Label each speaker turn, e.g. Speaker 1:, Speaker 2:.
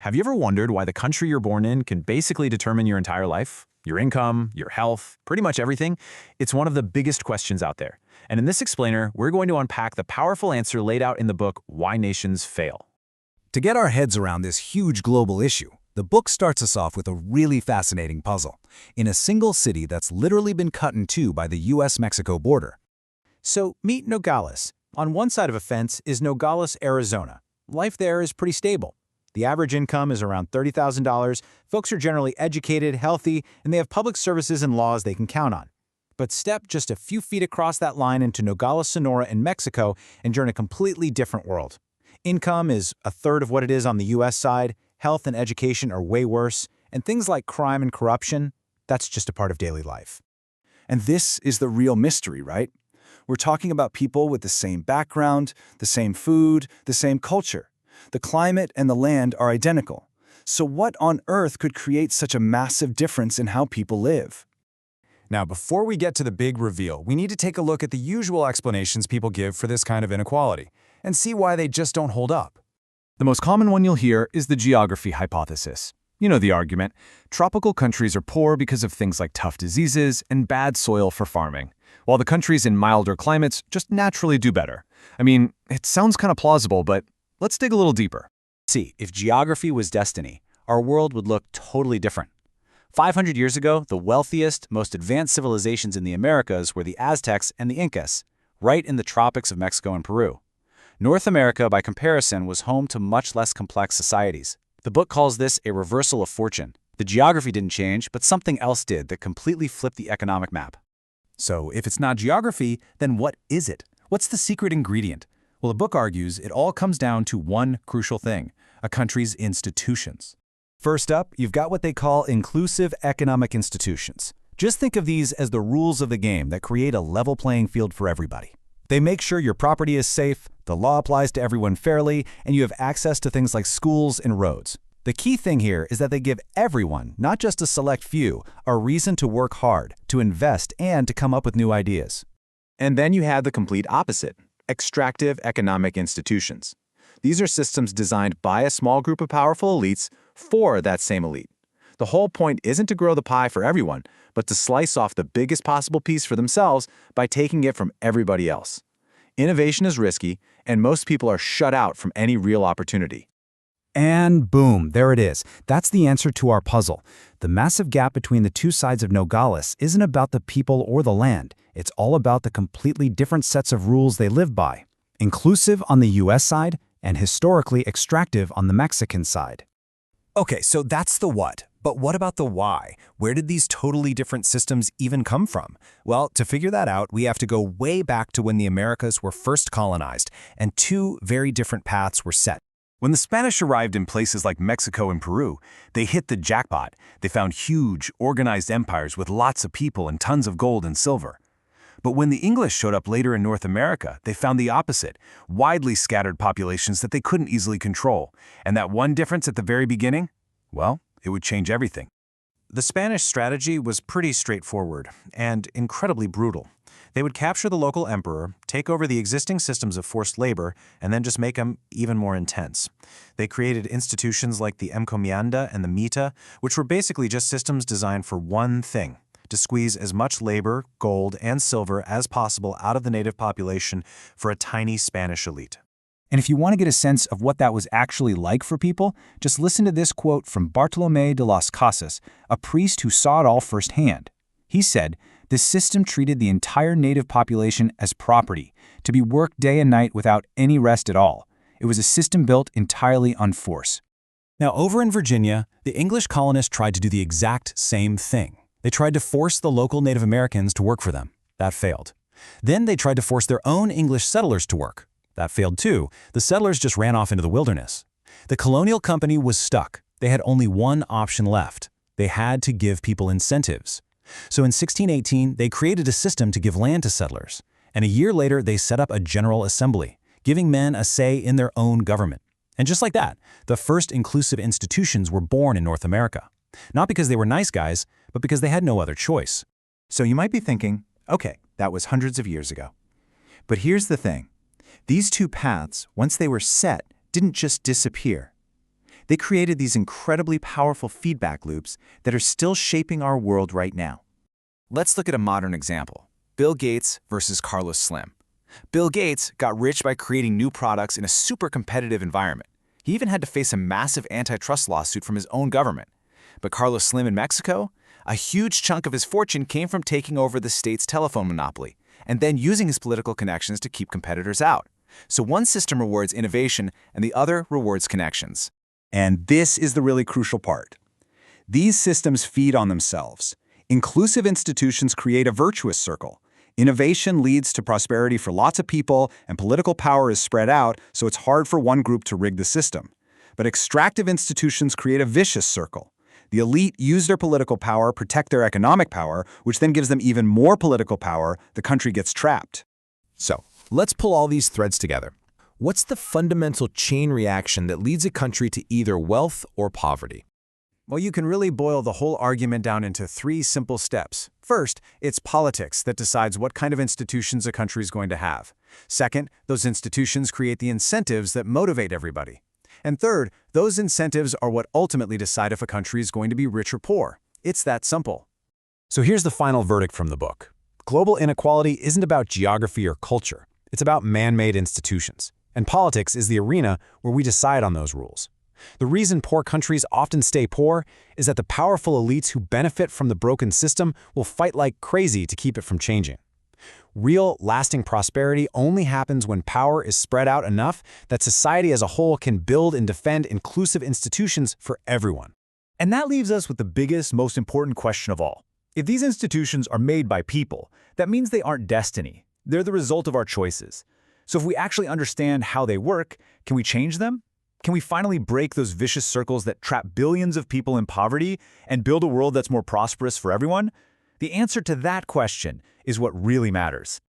Speaker 1: Have you ever wondered why the country you're born in can basically determine your entire life? Your income, your health, pretty much everything? It's one of the biggest questions out there. And in this explainer, we're going to unpack the powerful answer laid out in the book, Why Nations Fail.
Speaker 2: To get our heads around this huge global issue, the book starts us off with a really fascinating puzzle. In a single city that's literally been cut in two by the US-Mexico border.
Speaker 1: So meet Nogales. On one side of a fence is Nogales, Arizona. Life there is pretty stable. The average income is around $30,000, folks are generally educated, healthy, and they have public services and laws they can count on. But step just a few feet across that line into Nogales, Sonora in Mexico and you're in a completely different world. Income is a third of what it is on the US side, health and education are way worse, and things like crime and corruption, that's just a part of daily life.
Speaker 2: And this is the real mystery, right? We're talking about people with the same background, the same food, the same culture. The climate and the land are identical. So what on earth could create such a massive difference in how people live?
Speaker 3: Now, before we get to the big reveal, we need to take a look at the usual explanations people give for this kind of inequality and see why they just don't hold up. The most common one you'll hear is the geography hypothesis. You know the argument. Tropical countries are poor because of things like tough diseases and bad soil for farming, while the countries in milder climates just naturally do better. I mean, it sounds kind of plausible, but let's dig a little deeper.
Speaker 4: See, if geography was destiny, our world would look totally different. 500 years ago, the wealthiest, most advanced civilizations in the Americas were the Aztecs and the Incas, right in the tropics of Mexico and Peru. North America, by comparison, was home to much less complex societies. The book calls this a reversal of fortune. The geography didn't change, but something else did that completely flipped the economic map.
Speaker 3: So if it's not geography, then what is it? What's the secret ingredient? Well, the book argues it all comes down to one crucial thing: a country's institutions. First up, you've got what they call inclusive economic institutions. Just think of these as the rules of the game that create a level playing field for everybody. They make sure your property is safe, the law applies to everyone fairly, and you have access to things like schools and roads. The key thing here is that they give everyone, not just a select few, a reason to work hard, to invest, and to come up with new ideas.
Speaker 1: And then you have the complete opposite: extractive economic institutions. These are systems designed by a small group of powerful elites for that same elite. The whole point isn't to grow the pie for everyone, but to slice off the biggest possible piece for themselves by taking it from everybody else. Innovation is risky, and most people are shut out from any real opportunity.
Speaker 2: And boom, there it is. That's the answer to our puzzle. The massive gap between the two sides of Nogales isn't about the people or the land. It's all about the completely different sets of rules they live by. Inclusive on the US side, and historically extractive on the Mexican side.
Speaker 3: Okay, so that's the what. But what about the why? Where did these totally different systems even come from? Well, to figure that out, we have to go way back to when the Americas were first colonized, and two very different paths were set. When the Spanish arrived in places like Mexico and Peru, they hit the jackpot. They found huge, organized empires with lots of people and tons of gold and silver. But when the English showed up later in North America, they found the opposite: widely scattered populations that they couldn't easily control. And that one difference at the very beginning? Well, it would change everything.
Speaker 1: The Spanish strategy was pretty straightforward and incredibly brutal. They would capture the local emperor, take over the existing systems of forced labor, and then just make them even more intense. They created institutions like the encomienda and the mita, which were basically just systems designed for one thing: to squeeze as much labor, gold, and silver as possible out of the native population for a tiny Spanish elite.
Speaker 2: And if you want to get a sense of what that was actually like for people, just listen to this quote from Bartolomé de las Casas, a priest who saw it all firsthand. He said, "This system treated the entire native population as property, to be worked day and night without any rest at all. It was a system built entirely on force."
Speaker 3: Now, over in Virginia, the English colonists tried to do the exact same thing. They tried to force the local Native Americans to work for them. That failed. Then they tried to force their own English settlers to work. That failed too. The settlers just ran off into the wilderness. The colonial company was stuck. They had only one option left. They had to give people incentives. So in 1618, they created a system to give land to settlers. And a year later, they set up a General Assembly, giving men a say in their own government. And just like that, the first inclusive institutions were born in North America. Not because they were nice guys, but because they had no other choice.
Speaker 1: So you might be thinking, okay, that was hundreds of years ago. But here's the thing. These two paths, once they were set, didn't just disappear.
Speaker 5: They created these incredibly powerful feedback loops that are still shaping our world right now.
Speaker 2: Let's look at a modern example. Bill Gates versus Carlos Slim. Bill Gates got rich by creating new products in a super competitive environment. He even had to face a massive antitrust lawsuit from his own government. But Carlos Slim in Mexico? A huge chunk of his fortune came from taking over the state's telephone monopoly and then using his political connections to keep competitors out. So one system rewards innovation and the other rewards connections.
Speaker 6: And this is the really crucial part. These systems feed on themselves. Inclusive institutions create a virtuous circle. Innovation leads to prosperity for lots of people, and political power is spread out, so it's hard for one group to rig the system. But extractive institutions create a vicious circle. The elite use their political power, protect their economic power, which then gives them even more political power. The country gets trapped.
Speaker 1: So, let's pull all these threads together. What's the fundamental chain reaction that leads a country to either wealth or poverty?
Speaker 3: Well, you can really boil the whole argument down into 3 simple steps. First, it's politics that decides what kind of institutions a country is going to have. Second, those institutions create the incentives that motivate everybody. And third, those incentives are what ultimately decide if a country is going to be rich or poor. It's that simple.
Speaker 1: So here's the final verdict from the book. Global inequality isn't about geography or culture. It's about man-made institutions. And politics is the arena where we decide on those rules. The reason poor countries often stay poor is that the powerful elites who benefit from the broken system will fight like crazy to keep it from changing. Real, lasting prosperity only happens when power is spread out enough that society as a whole can build and defend inclusive institutions for everyone.
Speaker 7: And that leaves us with the biggest, most important question of all. If these institutions are made by people, that means they aren't destiny. They're the result of our choices. So if we actually understand how they work, can we change them? Can we finally break those vicious circles that trap billions of people in poverty and build a world that's more prosperous for everyone? The answer to that question is what really matters.